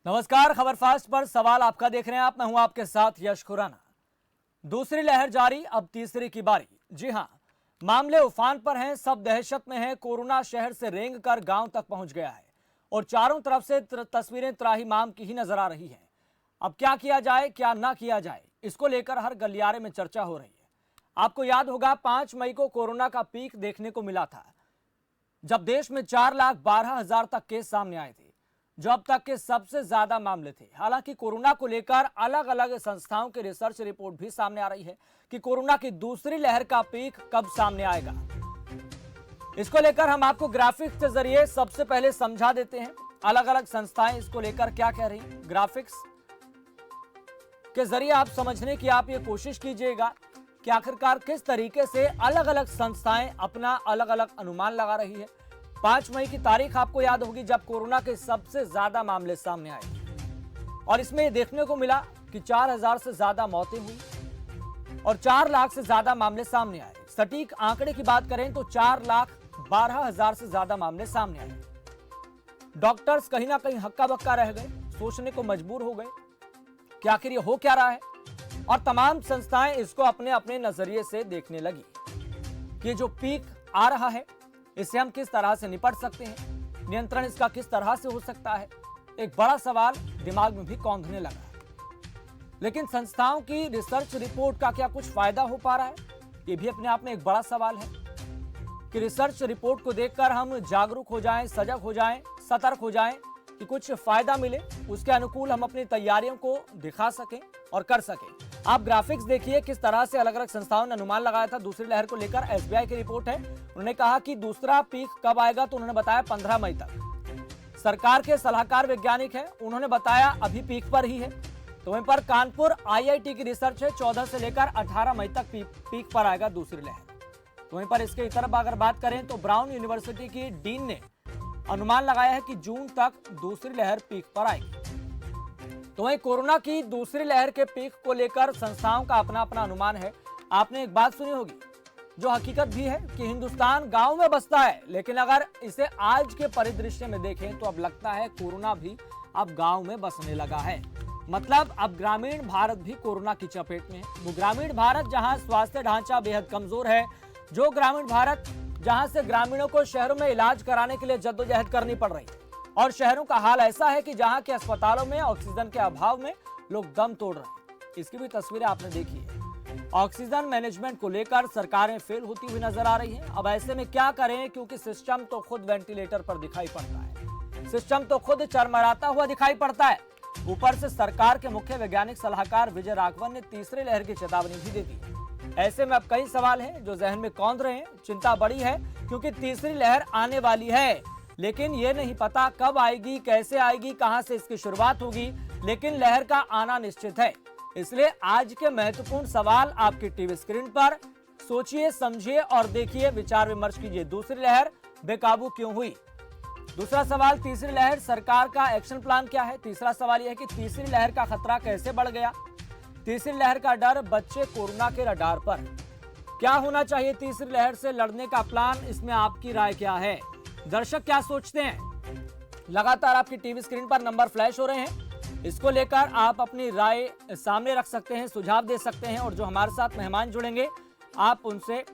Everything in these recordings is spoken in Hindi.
नमस्कार, खबर फास्ट पर सवाल आपका देख रहे हैं मैं हूं आपके साथ यश खुराना। दूसरी लहर जारी, अब तीसरी की बारी। जी हां, मामले उफान पर हैं, सब दहशत में हैं। कोरोना शहर से रेंग कर गांव तक पहुंच गया है और चारों तरफ से तस्वीरें त्राहिमाम की ही नजर आ रही हैं। अब क्या किया जाए, क्या ना किया जाए, इसको लेकर हर गलियारे में चर्चा हो रही है। आपको याद होगा 5 मई को कोरोना का पीक देखने को मिला था, जब देश में 4,12,000 तक केस सामने आए थे, जो अब तक के सबसे ज्यादा मामले थे। हालांकि कोरोना को लेकर अलग अलग संस्थाओं की रिसर्च रिपोर्ट भी सामने आ रही है कि कोरोना की दूसरी लहर का पीक कब सामने आएगा। इसको लेकर हम आपको ग्राफिक्स के जरिए सबसे पहले समझा देते हैं अलग अलग संस्थाएं इसको लेकर क्या कह रही हैं। ग्राफिक्स के जरिए आप समझने की आप ये कोशिश कीजिएगा कि आखिरकार किस तरीके से अलग अलग संस्थाएं अपना अलग अलग अनुमान लगा रही है। 5 मई की तारीख आपको याद होगी जब कोरोना के सबसे ज्यादा मामले सामने आए और इसमें यह देखने को मिला कि 4,000 से ज्यादा मौतें हुई और 4 लाख से ज्यादा मामले सामने आए। सटीक आंकड़े की बात करें तो 4,12,000 से ज्यादा मामले सामने आए। डॉक्टर्स कहीं ना कहीं हक्का बक्का रह गए, सोचने को मजबूर हो गए कि आखिर ये हो क्या रहा है, और तमाम संस्थाएं इसको अपने अपने नजरिए से देखने लगी कि जो पीक आ रहा है इससे हम किस तरह से निपट सकते हैं, नियंत्रण इसका किस तरह से हो सकता है। एक बड़ा सवाल दिमाग में भी कौंधने लगा। लेकिन संस्थाओं की रिसर्च रिपोर्ट का क्या कुछ फायदा हो पा रहा है, ये भी अपने आप में एक बड़ा सवाल है कि रिसर्च रिपोर्ट को देखकर हम जागरूक हो जाएं, सजग हो जाएं, सतर्क हो जाएं कि कुछ फायदा मिले, उसके अनुकूल हम अपनी तैयारियों को दिखा सकें और कर सकें। आप ग्राफिक्स देखिए किस तरह से अलग अलग संस्थाओं ने अनुमान लगाया था दूसरी लहर को लेकर। एसबीआई की रिपोर्ट है, उन्होंने कहा कि दूसरा पीक कब आएगा तो उन्होंने बताया 15 मई तक। सरकार के सलाहकार वैज्ञानिक हैं, उन्होंने बताया अभी पीक पर ही है। तो वहीं पर कानपुर आईआईटी की रिसर्च है, 14 से लेकर 18 मई तक पीक पर आएगा दूसरी लहर। तो वहीं पर इसके तरफ अगर बात करें तो ब्राउन यूनिवर्सिटी की डीन ने अनुमान लगाया है कि जून तक दूसरी लहर पीक पर आएगी। तो वहीं कोरोना की दूसरी लहर के पीक को लेकर संस्थाओं का अपना अपना अनुमान है। आपने एक बात सुनी होगी जो हकीकत भी है कि हिंदुस्तान गांव में बसता है, लेकिन अगर इसे आज के परिदृश्य में देखें तो अब लगता है कोरोना भी अब गांव में बसने लगा है। मतलब अब ग्रामीण भारत भी कोरोना की चपेट में है। वो ग्रामीण भारत जहां स्वास्थ्य ढांचा बेहद कमजोर है, जो ग्रामीण भारत जहां से ग्रामीणों को शहरों में इलाज कराने के लिए जद्दोजहद करनी पड़ रही है, और शहरों का हाल ऐसा है कि जहां के अस्पतालों में ऑक्सीजन के अभाव में लोग दम तोड़ रहे हैं। इसकी भी तस्वीरें आपने देखी है। ऑक्सीजन मैनेजमेंट को लेकर सरकारें फेल होती हुई नजर आ रही हैं। अब ऐसे में क्या करें, क्योंकि सिस्टम तो खुद वेंटिलेटर पर दिखाई पड़ता है, सिस्टम तो खुद चरमराता हुआ दिखाई पड़ता है। ऊपर से सरकार के मुख्य वैज्ञानिक सलाहकार विजय राघवन ने तीसरी लहर की चेतावनी भी दे दी। ऐसे में अब कई सवाल हैं जो जहन में कौंध रहे हैं। चिंता बड़ी है क्योंकि तीसरी लहर आने वाली है, लेकिन ये नहीं पता कब आएगी, कैसे आएगी, कहां से इसकी शुरुआत होगी, लेकिन लहर का आना निश्चित है। इसलिए आज के महत्वपूर्ण सवाल आपकी टीवी स्क्रीन पर। सोचिए, समझिए और देखिए, विचार विमर्श कीजिए। दूसरी लहर बेकाबू क्यों हुई? दूसरा सवाल, तीसरी लहर सरकार का एक्शन प्लान क्या है? तीसरा सवाल यह है कि तीसरी लहर का खतरा कैसे बढ़ गया? तीसरी लहर का डर, बच्चे कोरोना के रडार पर। क्या होना चाहिए तीसरी लहर से लड़ने का प्लान, इसमें आपकी राय क्या है? दर्शक क्या सोचते हैं? लगातार आपकी टीवी स्क्रीन पर नंबर फ्लैश हो रहे हैं, इसको लेकर आप अपनी राय सामने रख सकते हैं, सुझाव दे सकते हैं, और जो हमारे साथ मेहमान जुड़ेंगे आप उनसे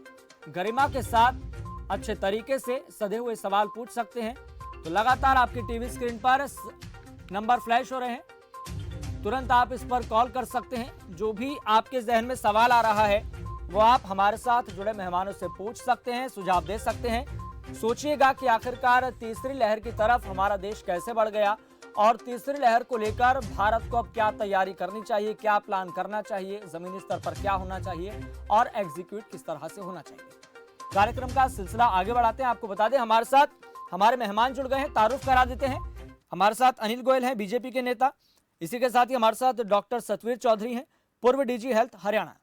गरिमा के साथ अच्छे तरीके से सधे हुए सवाल पूछ सकते हैं। तो लगातार आपकी टीवी स्क्रीन पर नंबर फ्लैश हो रहे हैं, तुरंत आप इस पर कॉल कर सकते हैं। जो भी आपके जहन में सवाल आ रहा है वो आप हमारे साथ जुड़े मेहमानों से पूछ सकते हैं, सुझाव दे सकते हैं। सोचिएगा कि आखिरकार तीसरी लहर की तरफ हमारा देश कैसे बढ़ गया, और तीसरी लहर को लेकर भारत को अब क्या तैयारी करनी चाहिए, क्या प्लान करना चाहिए, जमीनी स्तर पर क्या होना चाहिए और एग्जीक्यूट किस तरह से होना चाहिए। कार्यक्रम का सिलसिला आगे बढ़ाते हैं। आपको बता दें हमारे साथ हमारे मेहमान जुड़ गए हैं, तारुफ करा देते हैं। हमारे साथ अनिल गोयल हैं, बीजेपी के नेता। इसी के साथ ही हमारे साथ डॉक्टर सतवीर चौधरी हैं, पूर्व डीजी हेल्थ हरियाणा।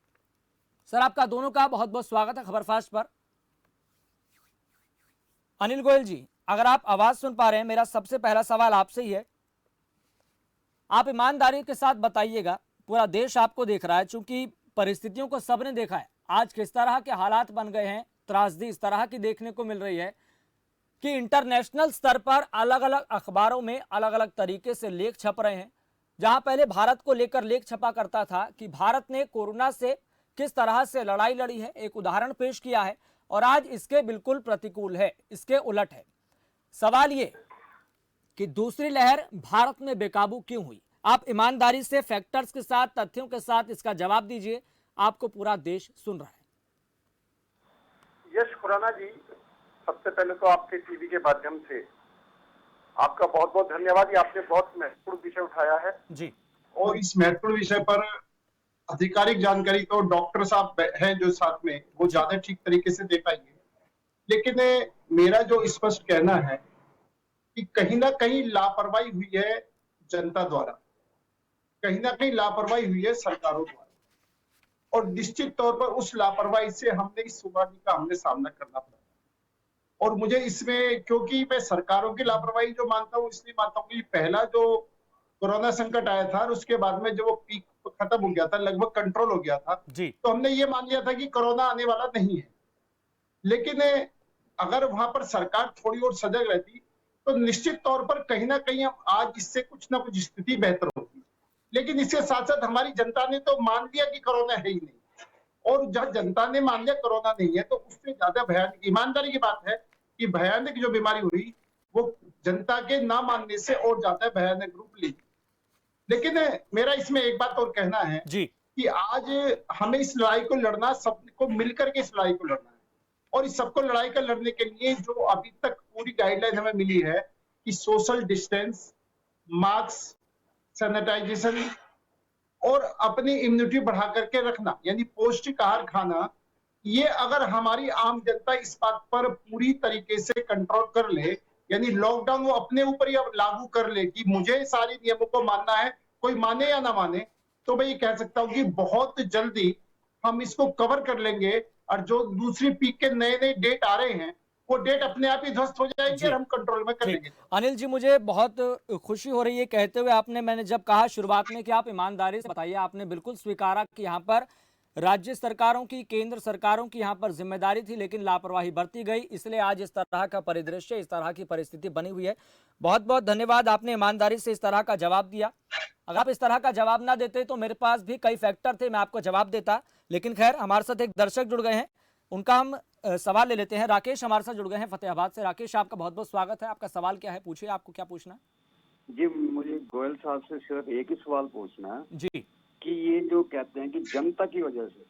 सर, आपका दोनों का बहुत बहुत स्वागत है खबर फास्ट पर। अनिल गोयल जी, अगर आप आवाज सुन पा रहे हैं, मेरा सबसे पहला सवाल आपसे ही है। आप ईमानदारी के साथ बताइएगा, पूरा देश आपको देख रहा है, चूंकि परिस्थितियों को सबने देखा है, आज किस तरह के हालात बन गए हैं, त्रासदी इस तरह की देखने को मिल रही है। कि इंटरनेशनल स्तर पर अलग अलग अखबारों में अलग अलग तरीके से लेख छप रहे हैं। जहां पहले भारत को लेकर लेख छपा करता था कि भारत ने कोरोना से किस तरह से लड़ाई लड़ी है, एक उदाहरण पेश किया है, और आज इसके बिल्कुल प्रतिकूल है, इसके उलट है। सवाल ये कि दूसरी लहर भारत में बेकाबू क्यों हुई? आप ईमानदारी से फैक्टर्स के साथ, तथ्यों के साथ इसका जवाब दीजिए। आपको पूरा देश सुन रहा है। यश खुराना जी, सबसे पहले तो आपके टीवी के माध्यम से आपका बहुत बहुत धन्यवाद। ये आपने बहुत महत्वपूर्ण विषय उठाया है जी। और इस महत्वपूर्ण विषय पर आधिकारिक जानकारी तो डॉक्टर साहब हैं जो साथ में, वो ज्यादा ठीक तरीके से दे पाएंगे। लेकिन मेरा जो स्पष्ट कहना है कि कहीं ना कहीं लापरवाही हुई है जनता द्वारा, कहीं ना कहीं लापरवाही हुई है सरकारों द्वारा, और निश्चित तौर पर उस लापरवाही से हमने इस सुनामी का सामना करना पड़ा। और मुझे इसमें, क्योंकि मैं सरकारों की लापरवाही जो मानता हूँ, इसलिए मानता हूँ कि पहला जो कोरोना संकट आया था और उसके बाद में जो वो पीक खत्म हो गया था, लगभग कंट्रोल हो गया था, तो हमने ये मान लिया था कि कोरोना आने वाला नहीं है। लेकिन अगर वहां पर सरकार थोड़ी और सजग रहती तो निश्चित तौर पर कहीं ना कहीं हम आज इससे कुछ ना कुछ स्थिति बेहतर होती। लेकिन इसके साथ साथ हमारी जनता ने तो मान लिया कि कोरोना है ही नहीं, और जब जनता ने मान लिया कोरोना नहीं है तो उससे ज्यादा भयानक, ईमानदारी की बात है कि भयानक जो बीमारी हुई वो जनता के ना मानने से और ज्यादा भयानक रूप ली। लेकिन मेरा इसमें एक बात और कहना है जी। कि आज हमें इस लड़ाई को लड़ना, सबको मिलकर के इस लड़ाई को लड़ना है। और इस सबको लड़ाई का लड़ने के लिए जो अभी तक पूरी गाइडलाइन हमें मिली है कि सोशल डिस्टेंस, मास्क, सैनिटाइजेशन और अपनी इम्यूनिटी बढ़ा करके रखना, यानी पौष्टिक आहार खाना, ये अगर हमारी आम जनता इस बात पर पूरी तरीके से कंट्रोल कर ले, यानी लॉकडाउन वो अपने ऊपर ही अब लागू कर ले कि मुझे सारे नियमों को मानना है, कोई माने या ना माने, तो मैं ये कह सकता हूं कि बहुत जल्दी हम इसको कवर कर लेंगे। और जो दूसरी पीक के नए नए डेट आ रहे हैं, वो डेट अपने आप ही ध्वस्त हो जाएंगे और हम कंट्रोल में कर लेंगे। अनिल जी, मुझे बहुत खुशी हो रही है कहते हुए आपने, मैंने जब कहा शुरुआत में कि आप ईमानदारी से बताइए, आपने बिल्कुल स्वीकारा कि यहाँ पर राज्य सरकारों की, केंद्र सरकारों की यहाँ पर जिम्मेदारी थी, लेकिन लापरवाही बरती गई, इसलिए आज इस तरह का परिदृश्य, इस तरह की परिस्थिति बनी हुई है। बहुत बहुत धन्यवाद, आपने ईमानदारी से इस तरह का जवाब दिया। अगर आप इस तरह का जवाब ना देते तो मेरे पास भी कई फैक्टर थे, मैं आपको जवाब देता। लेकिन खैर, हमारे साथ एक दर्शक जुड़ गए हैं, उनका हम सवाल ले लेते हैं। राकेश हमारे साथ जुड़ गए हैं फतेहाबाद से। राकेश, आपका बहुत बहुत स्वागत है। आपका सवाल क्या है, पूछिए, आपको क्या पूछना है? जी, मुझे गोयल साहब से सिर्फ एक ही सवाल पूछना है जी, कि ये जो कहते हैं कि जनता की वजह से,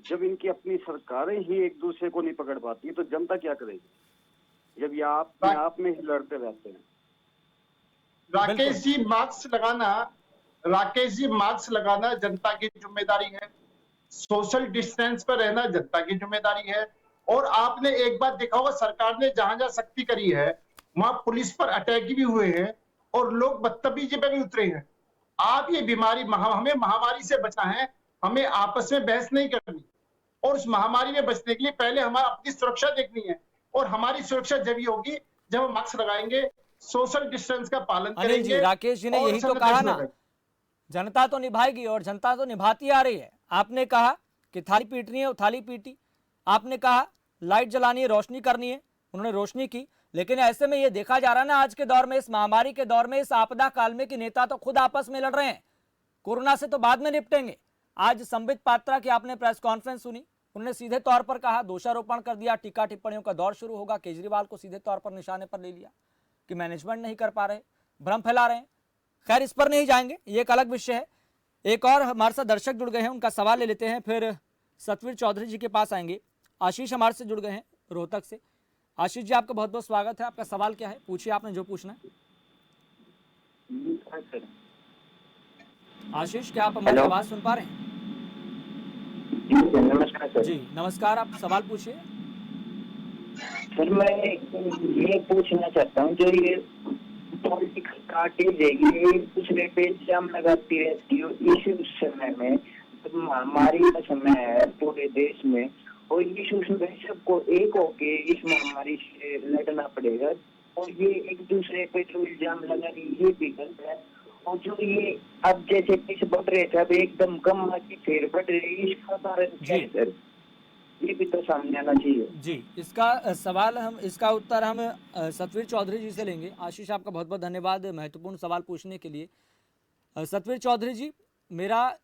जब इनकी अपनी सरकारें ही एक दूसरे को नहीं पकड़ पाती तो जनता क्या करेगी, जब ये आप में ही लड़ते रहते हैं? राकेश जी, मास्क लगाना जनता की जिम्मेदारी है, सोशल डिस्टेंस पर रहना जनता की जिम्मेदारी है। और आपने एक बात देखा होगा, सरकार ने जहां जहां सख्ती करी है वहां पुलिस पर अटैक भी हुए हैं और लोग बदतमीजी पे भी उतरे हैं। आप ये बीमारी हमें महामारी से बचना है, हमें आपस में बहस नहीं करनी, और उस महामारी में बचने के लिए पहले हमारी अपनी सुरक्षा देखनी है। और हमारी सुरक्षा जब ही होगी जब हम मास्क लगाएंगे, सोशल डिस्टेंस का पालन अनिल करेंगे। जी, राकेश जी ने यही तो कहा ना, जनता तो निभाएगी और जनता तो निभाती आ रही है। आपने कहा कि थाली पीटनी है, वो थाली पीटी। आपने कहा लाइट जलानी है, रोशनी करनी है, उन्होंने रोशनी की। लेकिन ऐसे में ये देखा जा रहा है ना, आज के दौर में, इस महामारी के दौर में, इस आपदा काल में, कि नेता तो खुद आपस में लड़ रहे हैं। कोरोना से तो बाद में निपटेंगे। आज संबित पात्रा की आपने प्रेस कॉन्फ्रेंस सुनी, उन्होंने सीधे तौर पर कहा, दोषारोपण कर दिया, टीका टिप्पणियों का दौर शुरू होगा। केजरीवाल को सीधे तौर पर निशाने पर ले लिया कि मैनेजमेंट नहीं कर पा रहे, भ्रम फैला रहे हैं। खैर, इस पर नहीं जाएंगे, ये एक अलग विषय है। एक और हमारे साथ दर्शक जुड़ गए हैं, उनका सवाल ले लेते हैं, फिर सतवीर चौधरी जी के पास आएंगे। आशीष हमारे से जुड़ गए हैं रोहतक से। आशीष जी, आपका बहुत बहुत स्वागत है। आपका सवाल क्या है, पूछिए, आपने जो पूछना है। आशीष, क्या आप हमारी आवाज सुन पा रहे हैं? नमस्कार सर। जी नमस्कार, आप सवाल पूछिए। सर, मैं ये पूछना चाहता हूँ, जो ये पॉलिटिकल पार्टीज है, दूसरे पे इल्जाम लगाती रहती है इस समय में, महामारी का समय है पूरे देश में, और इस उसमें सबको एक होके इस महामारी से लड़ना पड़ेगा। और ये एक दूसरे पे जो इल्जाम लगा रही है, ये भी गलत है। और जो ये अब जैसे केस बढ़ रहे थे, अब एकदम कम की फेर बढ़ रही है, इसका कारण क्या है सर? ये भी तो सामने आना चाहिए। जी, इसका उत्तर हम सतवीर चौधरी जी से लेंगे। आशीष, आपका बहुत बहुत धन्यवाद महत्वपूर्ण सवाल पूछने के लिए। सतवीर चौधरी जी, मेरा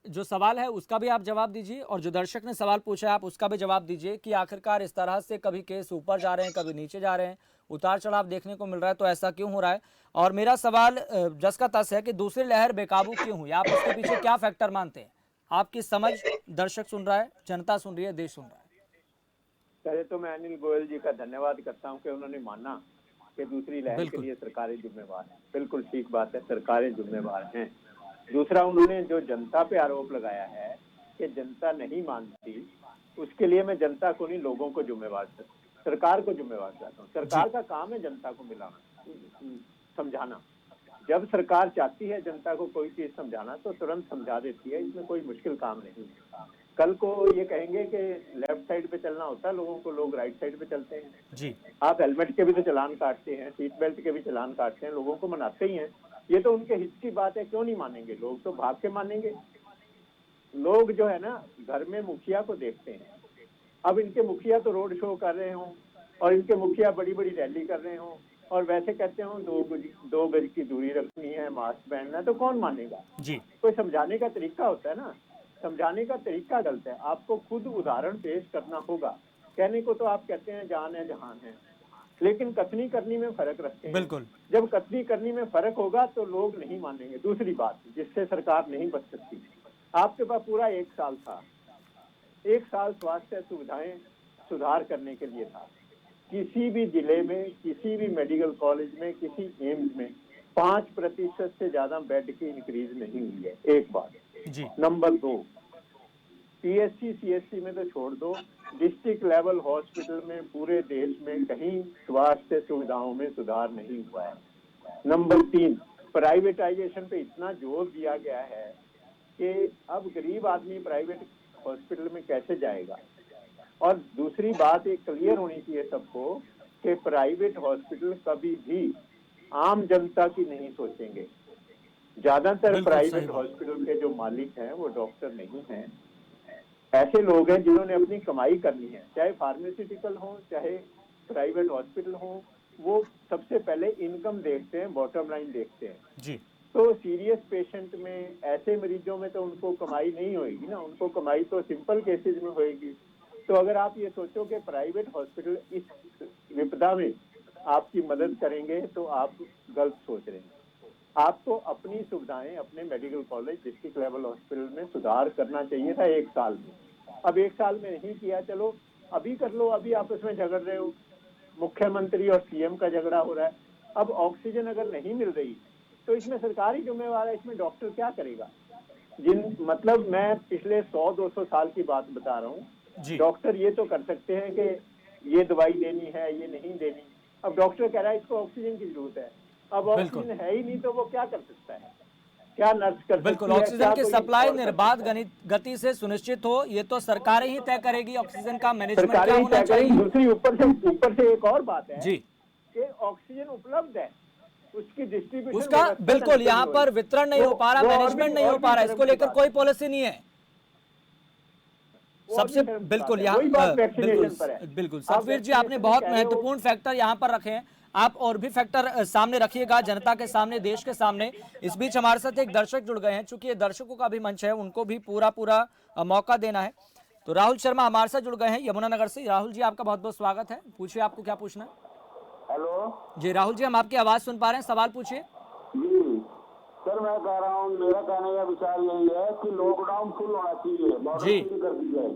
जो सवाल है उसका भी आप जवाब दीजिए, और जो दर्शक ने सवाल पूछा है आप उसका भी जवाब दीजिए कि आखिरकार इस तरह से कभी केस ऊपर जा रहे हैं, कभी नीचे जा रहे हैं, उतार चढ़ाव देखने को मिल रहा है, तो ऐसा क्यों हो रहा है। और मेरा सवाल जस का तस है कि दूसरी लहर बेकाबू क्यों हुई, आप इसके पीछे क्या फैक्टर मानते हैं। आपकी समझ, दर्शक सुन रहा है, जनता सुन रही है, देश सुन रहा है। पहले तो मैं अनिल गोयल जी का धन्यवाद करता हूं कि उन्होंने माना कि दूसरी लहर के लिए सरकारें जिम्मेवार हैं। बिल्कुल ठीक बात है, सरकारें जिम्मेवार हैं। दूसरा, उन्होंने जो जनता पे आरोप लगाया है कि जनता नहीं मानती, उसके लिए मैं जनता को नहीं, लोगों को जिम्मेवार, सरकार को जिम्मेवार चाहता हूँ। सरकार का काम है जनता को मिलाना, समझाना। जब सरकार चाहती है जनता को कोई चीज समझाना तो तुरंत समझा देती है, इसमें कोई मुश्किल काम नहीं है। कल को ये कहेंगे कि लेफ्ट साइड पे चलना होता है लोगों को, लोग राइट साइड पे चलते हैं जी। आप हेलमेट के भी तो चालान काटते हैं, सीट बेल्ट के भी चालान काटते हैं, लोगों को मनाते ही हैं। ये तो उनके हित की बात है, क्यों नहीं मानेंगे लोग, तो भाग के मानेंगे। लोग जो है ना घर में मुखिया को देखते हैं। अब इनके मुखिया तो रोड शो कर रहे हों और इनके मुखिया बड़ी बड़ी रैली कर रहे हों और वैसे कहते हो 2 गज की दूरी रखनी है, मास्क पहनना है, तो कौन मानेगा जी। कोई समझाने का तरीका होता है ना, समझाने का तरीका गलत है। आपको खुद उदाहरण पेश करना होगा। कहने को तो आप कहते हैं जान है जहान है, लेकिन कथनी करनी में फर्क रखते हैं। बिल्कुल। जब कथनी करनी में फर्क होगा तो लोग नहीं मानेंगे। दूसरी बात जिससे सरकार नहीं बच सकती, आपके पास पूरा 1 साल था, 1 साल स्वास्थ्य सुविधाएं सुधार करने के लिए था। किसी भी जिले में, किसी भी मेडिकल कॉलेज में, किसी एम्स में 5% से ज्यादा बेड की इंक्रीज नहीं हुई है। एक बात जी। नंबर 2, पीएससी सीएससी में तो छोड़ दो, डिस्ट्रिक्ट लेवल हॉस्पिटल में पूरे देश में कहीं स्वास्थ्य सुविधाओं में सुधार नहीं हुआ है। नंबर 3, प्राइवेटाइजेशन पे इतना जोर दिया गया है कि अब गरीब आदमी प्राइवेट हॉस्पिटल में कैसे जाएगा। और दूसरी बात एक क्लियर होनी चाहिए सबको कि प्राइवेट हॉस्पिटल कभी भी आम जनता की नहीं सोचेंगे। ज्यादातर प्राइवेट हॉस्पिटल के जो मालिक हैं वो डॉक्टर नहीं हैं, ऐसे लोग हैं जिन्होंने अपनी कमाई करनी है। चाहे फार्मास्यूटिकल हो, चाहे प्राइवेट हॉस्पिटल हो, वो सबसे पहले इनकम देखते हैं, बॉटम लाइन देखते हैं जी। तो सीरियस पेशेंट में, ऐसे मरीजों में तो उनको कमाई नहीं होगी ना, उनको कमाई तो सिंपल केसेज में होगी। तो अगर आप ये सोचो कि प्राइवेट हॉस्पिटल इस विपदा में आपकी मदद करेंगे तो आप गलत सोच रहे हैं। आपको अपनी सुविधाएं अपने medical college, district level hospital में सुधार करना चाहिए था 1 साल में। अब 1 साल में नहीं किया, चलो अभी कर लो। अभी आपस में झगड़ रहे हो, मुख्यमंत्री और सीएम का झगड़ा हो रहा है। अब ऑक्सीजन अगर नहीं मिल रही तो इसमें सरकार ही जिम्मेवार है, इसमें डॉक्टर क्या करेगा। मतलब मैं पिछले 100-200 साल की बात बता रहा हूँ। डॉक्टर ये तो कर सकते हैं कि ये दवाई देनी है, ये नहीं देनी। अब डॉक्टर कह रहा है इसको ऑक्सीजन की जरूरत है, अब ऑक्सीजन है ही नहीं तो वो क्या कर सकता है, क्या नर्स कर सकती है। बिल्कुल, ऑक्सीजन की सप्लाई निर्बाध गति से सुनिश्चित हो, ये तो सरकारें ही तय करेगी। ऑक्सीजन का मैनेजमेंट क्या होना चाहिए। दूसरी ऊपर से एक और बात है जी कि ऑक्सीजन उपलब्ध है, उसकी डिस्ट्रीब्यूशन, उसका बिल्कुल यहाँ पर वितरण नहीं हो पा रहा, मैनेजमेंट नहीं हो पा रहा, इसको लेकर कोई पॉलिसी नहीं है। सबसे बिल्कुल यहाँ बिल्कुल सतवीर जी, आपने बहुत महत्वपूर्ण फैक्टर यहाँ पर रखे हैं। आप और भी फैक्टर सामने रखिएगा, जनता के सामने, देश के सामने। इस बीच हमारे साथ एक दर्शक जुड़ गए हैं, चूंकि ये दर्शकों का भी मंच है, उनको भी पूरा मौका देना है। तो राहुल शर्मा हमारे साथ जुड़ गए हैं यमुनानगर से। राहुल जी, आपका बहुत बहुत स्वागत है। पूछिए, आपको क्या पूछना है। हेलो जी राहुल जी, हम आपकी आवाज सुन पा रहे हैं, सवाल पूछिए। जी सर, मैं कह रहा हूँ, मेरा कहने का विचार यही है कि लॉकडाउन फुल होना चाहिए, बॉर्डर सील कर दी जाए।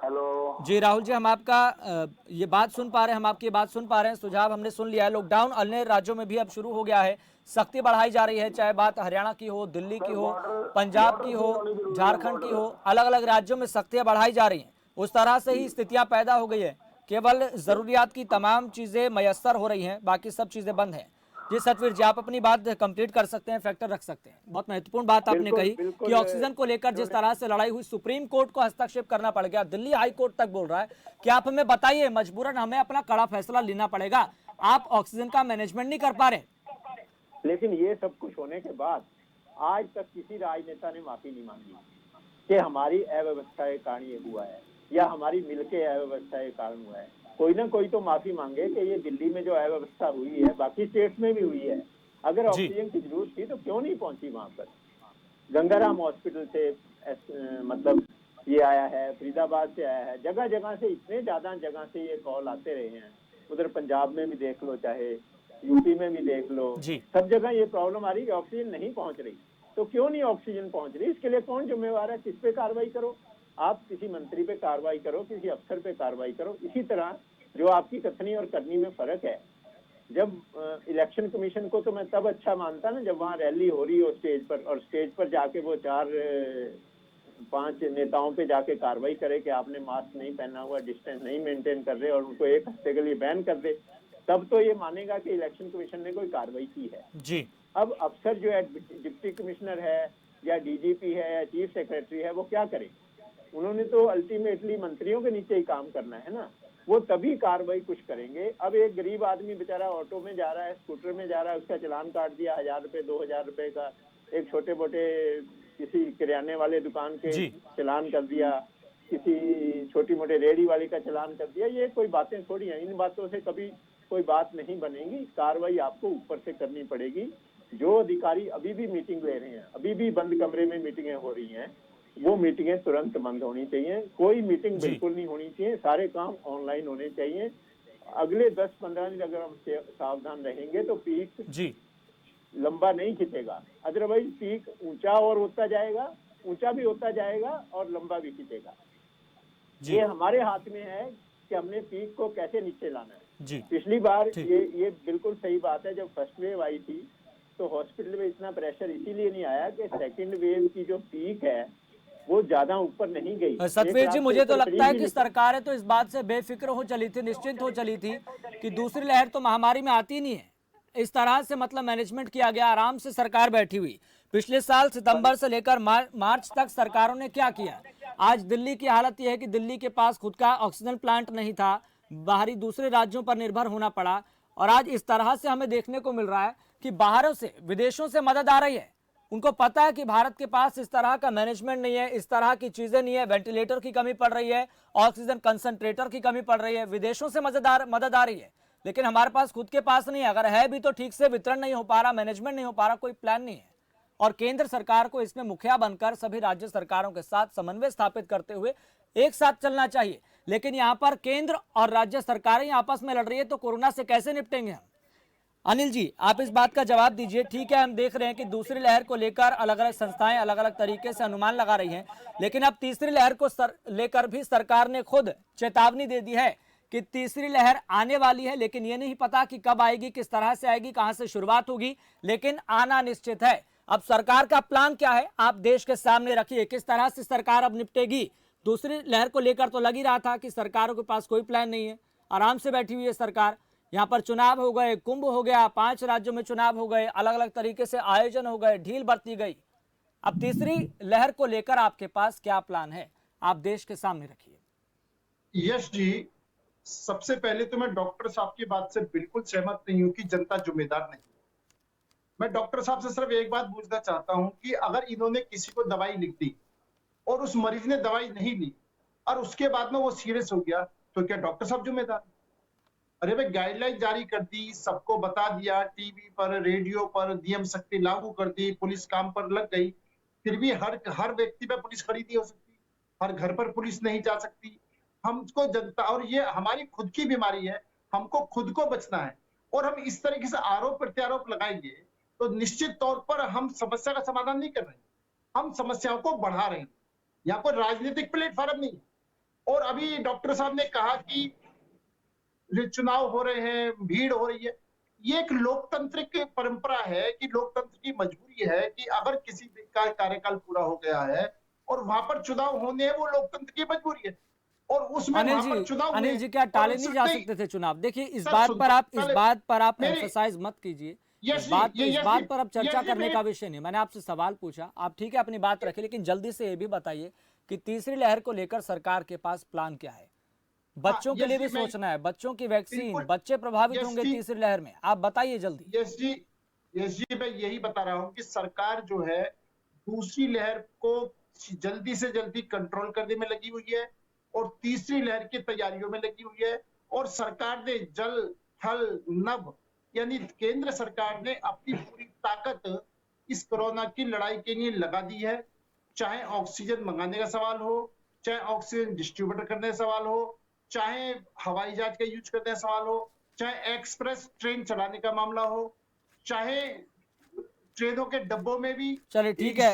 हेलो जी राहुल जी, हम आपका ये बात सुन पा रहे हैं, हम आपकी बात सुन पा रहे हैं, सुझाव हमने सुन लिया है। लॉकडाउन अन्य राज्यों में भी अब शुरू हो गया है, सख्ती बढ़ाई जा रही है, चाहे बात हरियाणा की हो, दिल्ली की हो, पंजाब की हो, झारखंड की हो, अलग अलग राज्यों में सख्तियां बढ़ाई जा रही हैं। उस तरह से ही स्थितियां पैदा हो गई है, केवल जरूरियात की तमाम चीजें मयस्सर हो रही हैं, बाकी सब चीजें बंद हैं। जी सतवीर जी, आप अपनी बात कंप्लीट कर सकते हैं, फैक्टर रख सकते हैं। बहुत महत्वपूर्ण बात आपने कही कि ऑक्सीजन को लेकर जिस तरह से लड़ाई हुई, सुप्रीम कोर्ट को हस्तक्षेप करना पड़ गया, दिल्ली हाई कोर्ट तक बोल रहा है कि आप हमें बताइए, मजबूरन हमें अपना कड़ा फैसला लेना पड़ेगा, आप ऑक्सीजन का मैनेजमेंट नहीं कर पा रहे। लेकिन ये सब कुछ होने के बाद आज तक किसी राजनेता ने माफी नहीं मांगी। कि हमारी अव्यवस्था के कारण ये हुआ है या हमारी मिलके अव्यवस्था के कारण हुआ है। कोई ना कोई तो माफी मांगे कि ये दिल्ली में जो अव्यवस्था हुई है बाकी स्टेट्स में भी हुई है। अगर जी। ऑक्सीजन की जरूरत थी तो क्यों नहीं पहुंची वहां पर? गंगाराम हॉस्पिटल से मतलब ये आया है, फरीदाबाद से आया है, जगह जगह से, इतने ज्यादा जगह से ये कॉल आते रहे हैं। उधर पंजाब में भी देख लो, चाहे यूपी में भी देख लो, जी। सब जगह ये प्रॉब्लम आ रही है कि ऑक्सीजन नहीं पहुंच रही। तो क्यों नहीं ऑक्सीजन पहुंच रही? इसके लिए कौन जिम्मेवार है? किस पे कार्रवाई करो? आप किसी मंत्री पे कार्रवाई करो, किसी अफसर पे कार्रवाई करो। इसी तरह जो आपकी कथनी और करनी में फर्क है, जब इलेक्शन कमीशन को तो मैं तब अच्छा मानता ना जब वहाँ रैली हो रही हो स्टेज पर, और स्टेज पर जाके वो 4-5 नेताओं पे जाके कार्रवाई करे कि आपने मास्क नहीं पहना हुआ, डिस्टेंस नहीं मेंटेन कर रहे, और उनको 1 हफ्ते के लिए बैन कर दे, तब तो ये मानेगा कि इलेक्शन कमीशन ने कोई कार्रवाई की है। जी। अब अफसर जो है, डिप्टी कमिश्नर है या डीजीपी है या चीफ सेक्रेटरी है, वो क्या करे? उन्होंने तो अल्टीमेटली मंत्रियों के नीचे ही काम करना है ना, वो तभी कार्रवाई कुछ करेंगे। अब एक गरीब आदमी बेचारा ऑटो में जा रहा है, स्कूटर में जा रहा है, उसका चालान काट दिया 1000 रुपए 2000 रुपए का, एक छोटे मोटे किसी किराने वाले दुकान के चालान कर दिया, किसी छोटी मोटे रेहड़ी वाले का चालान कर दिया। ये कोई बातें थोड़ी हैं, इन बातों से कभी कोई बात नहीं बनेगी। कार्रवाई आपको ऊपर से करनी पड़ेगी। जो अधिकारी अभी भी मीटिंग ले रहे हैं, अभी भी बंद कमरे में मीटिंगें हो रही हैं, वो मीटिंगें तुरंत बंद होनी चाहिए। कोई मीटिंग बिल्कुल नहीं होनी चाहिए, सारे काम ऑनलाइन होने चाहिए। अगले 10-15 दिन अगर हम सावधान रहेंगे तो पीक जी लंबा नहीं खींचेगा, अदरवाइज पीक ऊंचा और होता जाएगा, ऊंचा भी होता जाएगा और लंबा भी खींचेगा। ये हमारे हाथ में है कि हमने पीक को कैसे नीचे लाना है। जी। पिछली बार ये बिल्कुल सही बात है, जब फर्स्ट वेव आई थी तो हॉस्पिटल में इतना प्रेशर इसीलिए नहीं आया कि सेकंड वेव की जो पीक है वो ज्यादा ऊपर नहीं गई। सतवीर जी, मुझे तो लगता है कि सरकारें तो इस बात से बेफिक्र हो चली थी, निश्चिंत हो चली थी कि दूसरी लहर तो महामारी में आती नहीं है। इस तरह से मतलब मैनेजमेंट किया गया, आराम से सरकार बैठी हुई। पिछले साल सितंबर से लेकर मार्च तक सरकारों ने क्या किया? आज दिल्ली की हालत यह है कि दिल्ली के पास खुद का ऑक्सीजन प्लांट नहीं था, बाहरी दूसरे राज्यों पर निर्भर होना पड़ा, और आज इस तरह से हमें देखने को मिल रहा है कि बाहरों से, विदेशों से मदद आ रही है। उनको पता है कि भारत के पास इस तरह का मैनेजमेंट नहीं है, इस तरह की चीजें नहीं है, वेंटिलेटर की कमी पड़ रही है, ऑक्सीजन कंसंट्रेटर की कमी पड़ रही है, विदेशों से मदद आ रही है, लेकिन हमारे पास खुद के पास नहीं है। अगर है भी तो ठीक से वितरण नहीं हो पा रहा, मैनेजमेंट नहीं हो पा रहा, कोई प्लान नहीं है। और केंद्र सरकार को इसमें मुखिया बनकर सभी राज्य सरकारों के साथ समन्वय स्थापित करते हुए एक साथ चलना चाहिए। लेकिन यहाँ पर केंद्र और राज्य सरकारें आपस में लड़ रही है, तो कोरोना से कैसे निपटेंगे हम? अनिल जी, आप इस बात का जवाब दीजिए। ठीक है, हम देख रहे हैं कि दूसरी लहर को लेकर अलग अलग संस्थाएं अलग अलग तरीके से अनुमान लगा रही हैं, लेकिन अब तीसरी लहर को लेकर भी सरकार ने खुद चेतावनी दे दी है कि तीसरी लहर आने वाली है, लेकिन ये नहीं पता कि कब आएगी, किस तरह से आएगी, कहां से शुरुआत होगी, लेकिन आना निश्चित है। अब सरकार का प्लान क्या है, आप देश के सामने रखिए। किस तरह से सरकार अब निपटेगी? दूसरी लहर को लेकर तो लग ही रहा था कि सरकारों के पास कोई प्लान नहीं है, आराम से बैठी हुई है सरकार। यहाँ पर चुनाव हो गए, कुंभ हो गया, 5 राज्यों में चुनाव हो गए, अलग अलग तरीके से आयोजन हो गए, ढील बरती गई। अब तीसरी लहर को लेकर आपके पास क्या प्लान है, आप देश के सामने रखिए। यश जी, सबसे पहले तो मैं डॉक्टर साहब की बात से बिल्कुल सहमत नहीं हूं कि जनता जिम्मेदार नहीं। मैं डॉक्टर साहब से सिर्फ एक बात पूछना चाहता हूं कि अगर इन्होंने किसी को दवाई लिख दी और उस मरीज ने दवाई नहीं ली और उसके बाद में वो सीरियस हो गया, तो क्या डॉक्टर साहब जिम्मेदार? अरे भाई, गाइडलाइन जारी कर दी, सबको बता दिया, टीवी पर, रेडियो पर नियम सख्ती लागू कर दी, पुलिस काम पर लग गई, फिर भी हर व्यक्ति पे पुलिस खड़ी नहीं हो सकती, हर घर पर पुलिस नहीं जा सकती। हमको जनता, और ये हमारी खुद की बीमारी है, हमको खुद को बचना है, और हम इस तरीके से आरोप प्रत्यारोप लगाएंगे तो निश्चित तौर पर हम समस्या का समाधान नहीं कर रहे हैं, हम समस्याओं को बढ़ा रहे हैं। यहाँ पर राजनीतिक प्लेटफॉर्म नहीं है। और अभी डॉक्टर साहब ने कहा कि चुनाव हो रहे हैं, भीड़ हो रही है, ये एक लोकतांत्रिक परंपरा है कि लोकतंत्र की मजबूरी है कि अगर किसी का कार्यकाल पूरा हो गया है और वहां पर चुनाव होने हैं, वो लोकतंत्र की मजबूरी है। और उसमें अनिल जी, क्या टाले नहीं जा सकते थे चुनाव? देखिए, इस बात पर आप एम्फसाइज मत कीजिए। इस बात पर अब चर्चा करने का विषय नहीं। मैंने आपसे सवाल पूछा, आप ठीक है अपनी बात रखें, लेकिन जल्दी से ये भी बताइए कि तीसरी लहर को लेकर सरकार के पास प्लान क्या है? बच्चों के लिए भी सोचना है, बच्चों की वैक्सीन, बच्चे प्रभावित होंगे तीसरी लहर में, आप बताइए जल्दी। यस जी, मैं यही बता रहा हूं कि सरकार जो है दूसरी लहर को जल्दी से जल्दी कंट्रोल करने में लगी हुई है और तीसरी लहर की तैयारियों में लगी हुई है। और सरकार ने जल थल नभ यानी केंद्र सरकार ने अपनी पूरी ताकत इस कोरोना की लड़ाई के लिए लगा दी है। चाहे ऑक्सीजन मंगाने का सवाल हो, चाहे ऑक्सीजन डिस्ट्रीब्यूटर करने का सवाल हो, चाहे हवाई जहाज का यूज करने का सवाल हो, चाहे एक्सप्रेस ट्रेन चलाने का मामला हो, चाहे ट्रेनों के डब्बों में भी। चलिए ठीक है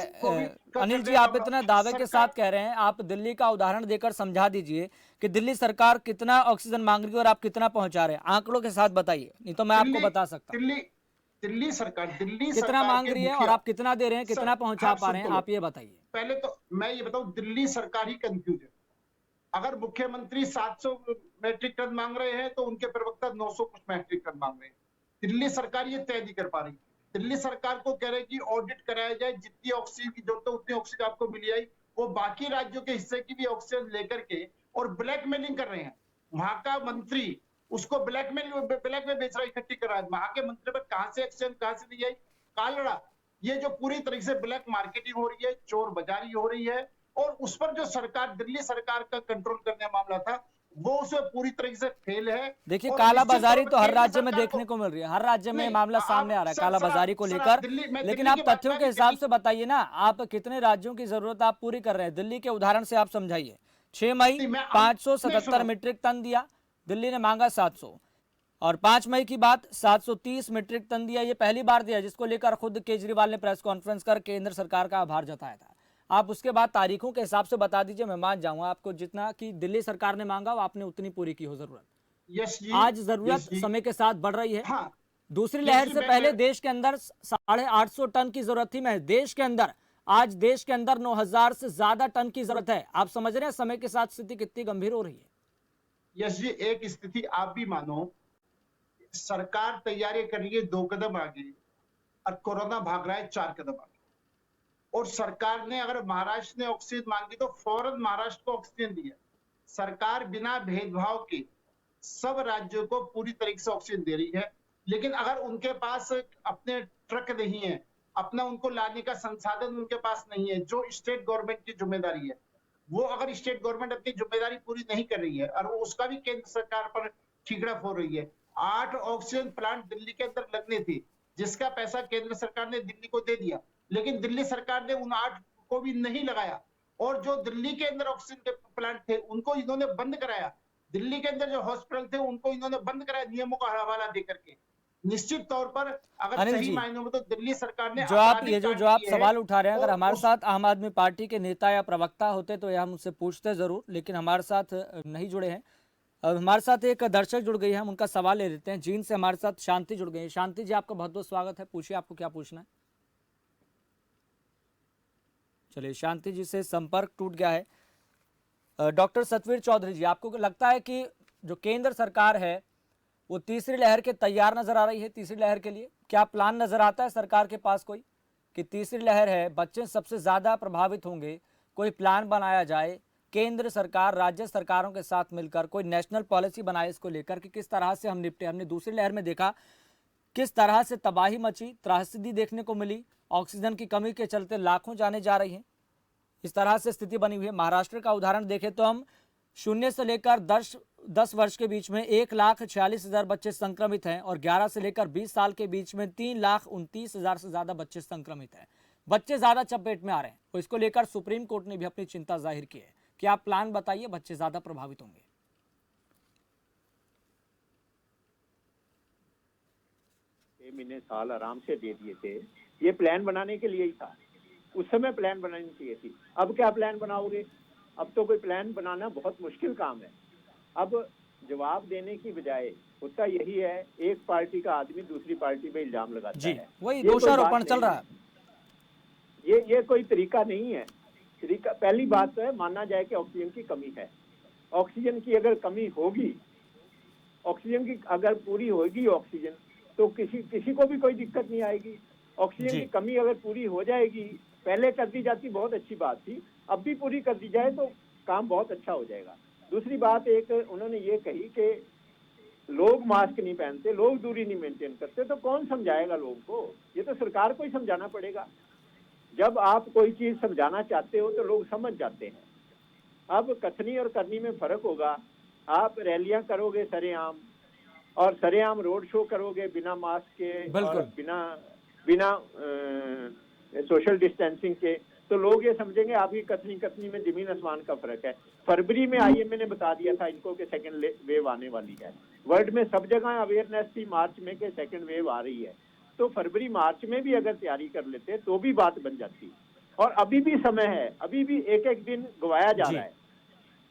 अनिल जी, आप इतना दावे के साथ कह रहे हैं, आप दिल्ली का उदाहरण देकर समझा दीजिए कि दिल्ली सरकार कितना ऑक्सीजन मांग रही है और आप कितना पहुंचा रहे हैं, आंकड़ों के साथ बताइए, नहीं तो मैं आपको बता सकता हूं। दिल्ली सरकार कितना मांग रही है और आप कितना दे रहे हैं, कितना पहुंचा पा रहे हैं, आप ये बताइए। पहले तो मैं ये बताऊं, दिल्ली सरकार ही कंफ्यूज है। अगर मुख्यमंत्री 700 मैट्रिक टन मांग रहे हैं तो उनके प्रवक्ता 900 कुछ मैट्रिक टन मांग रहे हैं। दिल्ली सरकार ये तय नहीं कर पा रही। दिल्ली सरकार को कह रहे हैं कि ऑडिट कराया जाए, जितनी ऑक्सीजन की जरूरत है उतनी ऑक्सीजन आपको मिली आई, वो बाकी राज्यों के हिस्से की भी ऑक्सीजन लेकर के और ब्लैकमेलिंग कर रहे हैं। वहां का मंत्री उसको ब्लैक में बेच रहा है, इकट्ठी कर रहा है। वहां के मंत्री पर कहां से ऑक्सीजन कहां से नहीं आई, कालड़ा, ये जो पूरी तरीके से ब्लैक मार्केटिंग हो रही है, चोर बाजारी हो रही है। और उस पर जो सरकार, दिल्ली सरकार का कंट्रोल करने का मामला था, वो उसमें पूरी तरीके से फेल है। देखिए काला बाजारी तो हर राज्य में देखने को मिल रही है, हर राज्य में मामला सामने आ रहा है काला बाजारी को लेकर, लेकिन आप तथ्यों के हिसाब से बताइए ना, आप कितने राज्यों की जरूरत आप पूरी कर रहे हैं। दिल्ली के उदाहरण से आप समझाइए। 6 मई 577 मीट्रिक टन दिया, दिल्ली ने मांगा 700, और 5 मई की बात 730 मीट्रिक टन दिया। ये पहली बार दिया जिसको लेकर खुद केजरीवाल ने प्रेस कॉन्फ्रेंस कर केंद्र सरकार का आभार जताया था। आप उसके बाद तारीखों के हिसाब से बता दीजिए, मैं मान जाऊंगा आपको जितना कि दिल्ली सरकार ने मांगा वो आपने उतनी पूरी की हो जरूरत। यस जी, आज जरूरत समय के साथ बढ़ रही है। हाँ, दूसरी लहर से पहले देश के अंदर 850 टन की जरूरत थी। मैं देश के अंदर आज देश के अंदर 9000 से ज्यादा टन की जरूरत है। आप समझ रहे हैं समय के साथ स्थिति कितनी गंभीर हो रही है। यस जी, एक स्थिति आप भी मानो, सरकार तैयारी कर रही है 2 कदम आगे और कोरोना भाग रहा है 4 कदम आगे। और सरकार ने, अगर महाराष्ट्र ने ऑक्सीजन मांगी तो फौरन महाराष्ट्र को ऑक्सीजन दिया। सरकार बिना भेदभाव के सब राज्यों को पूरी तरीके से ऑक्सीजन दे रही है। लेकिन अगर उनके पास अपने ट्रक नहीं है, अपना उनको लाने का संसाधन उनके पास नहीं है, जो स्टेट गवर्नमेंट की जिम्मेदारी है, वो अगर स्टेट गवर्नमेंट अपनी जिम्मेदारी पूरी नहीं कर रही है और उसका भी केंद्र सरकार पर ठीकरा फोड़ रही है। 8 ऑक्सीजन प्लांट दिल्ली के अंदर लगने थे, जिसका पैसा केंद्र सरकार ने दिल्ली को दे दिया, लेकिन दिल्ली सरकार ने उन 8 को भी नहीं लगाया। और जो दिल्ली के अंदर ऑक्सीजन के प्लांट थे उनको इन्होंने बंद कराया। दिल्ली के अंदर जो हॉस्पिटल थे उनको इन्होंने बंद कराया नियमों का हवाला देकर के। निश्चित तौर पर अगर सही मायनों में तो दिल्ली सरकार ने जो आप सवाल उठा रहे हैं, अगर हमारे साथ आम आदमी पार्टी के नेता या प्रवक्ता होते तो हम उनसे पूछते जरूर, लेकिन हमारे साथ नहीं जुड़े हैं। अब हमारे साथ एक दर्शक जुड़ गई है, हम उनका सवाल ले लेते हैं। जींद से हमारे साथ शांति जुड़ गई है। शांति जी, आपका बहुत बहुत स्वागत है, पूछिए आपको क्या पूछना है। चलिए, शांति जी से संपर्क टूट गया है। डॉक्टर सतवीर चौधरी जी, आपको लगता है कि जो केंद्र सरकार है वो तीसरी लहर के तैयार नजर आ रही है? तीसरी लहर के लिए क्या प्लान नजर आता है सरकार के पास कोई, कि तीसरी लहर है, बच्चे सबसे ज्यादा प्रभावित होंगे, कोई प्लान बनाया जाए, केंद्र सरकार राज्य सरकारों के साथ मिलकर कोई नेशनल पॉलिसी बनाए इसको लेकर कि किस तरह से हम निपटे? हमने दूसरी लहर में देखा किस तरह से तबाही मची, त्रासदी देखने को मिली, ऑक्सीजन की कमी के चलते लाखों जाने जा रही हैं, इस तरह से स्थिति बनी हुई है। महाराष्ट्र का उदाहरण देखें तो हम 0 से लेकर 10 वर्ष के बीच में 1,46,000 बच्चे संक्रमित हैं और 11 से लेकर 20 साल के बीच में 3,29,000 से ज्यादा बच्चे संक्रमित हैं। बच्चे ज्यादा चपेट में आ रहे हैं, तो इसको लेकर सुप्रीम कोर्ट ने भी अपनी चिंता जाहिर की है कि आप प्लान बताइए, बच्चे ज्यादा प्रभावित होंगे। 6 महीने साल आराम से दे दिए थे, ये प्लान बनाने के लिए ही था। उस समय प्लान बनानी चाहिए थी। अब क्या प्लान बनाओगे? अब तो कोई प्लान बनाना बहुत मुश्किल काम है। अब जवाब देने की बजाय होता यही है, एक पार्टी का आदमी दूसरी पार्टी पे इल्जाम लगाता है, वही दोषारोपण चल रहा है। ये कोई तरीका नहीं है। तरीका, पहली बात तो है माना जाए कि ऑक्सीजन की कमी है। ऑक्सीजन की अगर कमी होगी, ऑक्सीजन की अगर पूरी होगी ऑक्सीजन, तो किसी को भी कोई दिक्कत नहीं आएगी। ऑक्सीजन की कमी अगर पूरी हो जाएगी, पहले कर दी जाती बहुत अच्छी बात थी, अब भी पूरी कर दी जाए तो काम बहुत अच्छा हो जाएगा। दूसरी बात एक उन्होंने ये कही कि लोग मास्क नहीं पहनते, लोग दूरी नहीं मेंटेन करते, तो कौन समझाएगा लोगों को? ये तो सरकार को ही समझाना पड़ेगा। जब आप कोई चीज समझाना चाहते हो तो लोग समझ जाते हैं। अब कथनी और करनी में फर्क होगा। आप रैलियां करोगे सरेआम, और सरेआम रोड शो करोगे बिना मास्क के बिल्कुल। और बिना सोशल डिस्टेंसिंग के, तो लोग ये समझेंगे आपकी कथनी में जमीन आसमान का फर्क है। फरवरी में आईएमए ने बता दिया था इनको कि सेकंड वेव आने वाली है। वर्ल्ड में सब जगह अवेयरनेस थी मार्च में कि सेकंड वेव आ रही है। तो फरवरी मार्च में भी अगर तैयारी कर लेते तो भी बात बन जाती। और अभी भी समय है, अभी भी एक एक दिन गवाया जा जी। रहा है।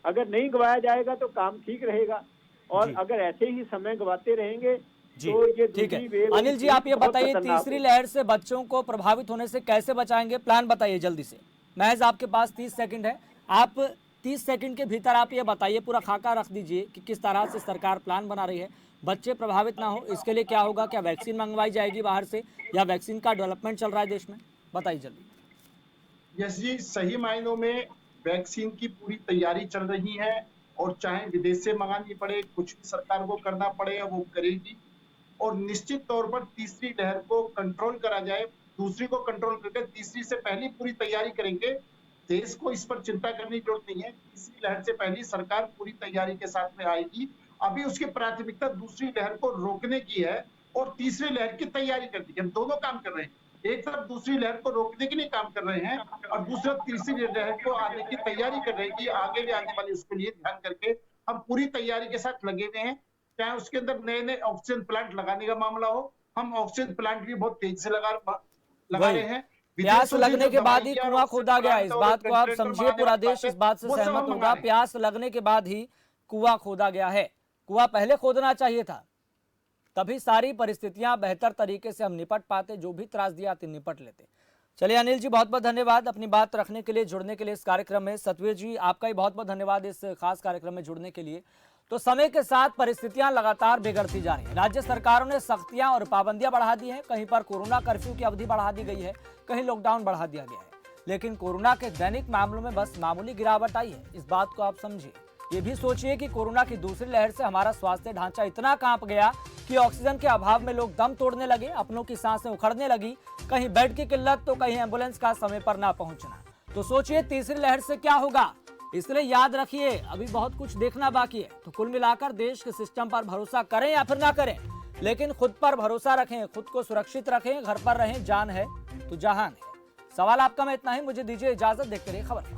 अगर नहीं गवाया जाएगा तो काम ठीक रहेगा, और जी। अगर ऐसे ही समय गवाते रहेंगे जी तो ये ठीक दूसरी है। वेव अनिल जी आप ये बहुत बताइए, खतरनाक तीसरी होगी। लहर से बच्चों को प्रभावित होने से कैसे बचाएंगे, प्लान बताइए जल्दी से। महज आपके पास 30 सेकंड है, आप 30 सेकंड के भीतर आप ये बताइए, पूरा खाका रख दीजिए कि किस तरह से सरकार प्लान बना रही है बच्चे प्रभावित ना हो इसके लिए। क्या होगा, क्या वैक्सीन मंगवाई जाएगी बाहर से, या वैक्सीन का डेवलपमेंट चल रहा है देश में, बताइए जल्दी। यस जी, सही मायनों में वैक्सीन की पूरी तैयारी चल रही है, और चाहे विदेश से मंगानी पड़े, कुछ भी सरकार को करना पड़े वो करेगी। और निश्चित तौर पर तीसरी लहर को कंट्रोल करा जाए, दूसरी को कंट्रोल करके तीसरी से पहले पूरी तैयारी करेंगे। देश को इस पर चिंता करने की जरूरत नहीं है। तीसरी लहर से पहले सरकार पूरी तैयारी के साथ में आएगी। अभी उसकी प्राथमिकता दूसरी लहर को रोकने की है और तीसरी लहर की तैयारी करनी है। हम दोनों काम कर रहे हैं, एक तरफ दूसरी लहर को रोकने के लिए काम कर रहे हैं और दूसरा तीसरी लहर को आने की तैयारी कर रहे हैं कि आगे भी आने वाली उसके लिए ध्यान करके हम पूरी तैयारी के साथ लगे हुए हैं। चाहे उसके अंदर नए नए ऑक्सीजन प्लांट लगाने का मामला हो, हम ऑक्सीजन प्लांट भी बहुत तेजी से लगा रहे हैं। प्यास लगने के बाद ही कुआं खोदा गया, इस बात को आप समझिए, पूरा देश इस बात से सहमत होगा। प्यास लगने के बाद ही कुआं खोदा गया है, कुआं पहले खोदना चाहिए था, तभी सारी परिस्थितियां बेहतर तरीके से हम निपट पाते, जो भी त्रास दिया आते निपट लेते। चलिए अनिल जी बहुत बहुत धन्यवाद अपनी बात रखने के लिए, जुड़ने के लिए इस कार्यक्रम में। सतवीर जी आपका ही बहुत बहुत धन्यवाद इस खास कार्यक्रम में जुड़ने के लिए। तो समय के साथ परिस्थितियां लगातार बिगड़ती जा रही हैं। राज्य सरकारों ने सख्तियां और पाबंदियां बढ़ा दी हैं, कहीं पर कोरोना कर्फ्यू की अवधि बढ़ा दी गई है, कहीं लॉकडाउन बढ़ा दिया गया है, लेकिन कोरोना के दैनिक मामलों में बस मामूली गिरावट आई है। इस बात को आप समझिए। ये भी सोचिए कि कोरोना की दूसरी लहर से हमारा स्वास्थ्य ढांचा इतना कांप गया कि ऑक्सीजन के अभाव में लोग दम तोड़ने लगे, अपनों की सांसें उखड़ने लगी, कहीं बेड की किल्लत तो कहीं एम्बुलेंस का समय पर ना पहुंचना। तो सोचिए तीसरी लहर से क्या होगा। इसलिए याद रखिए अभी बहुत कुछ देखना बाकी है। तो कुल मिलाकर देश के सिस्टम पर भरोसा करें या फिर ना करें, लेकिन खुद पर भरोसा रखें, खुद को सुरक्षित रखें, घर पर रहें, जान है तो जहान है। सवाल आपका मैं इतना ही, मुझे दीजिए इजाजत, देखते रहिए खबर।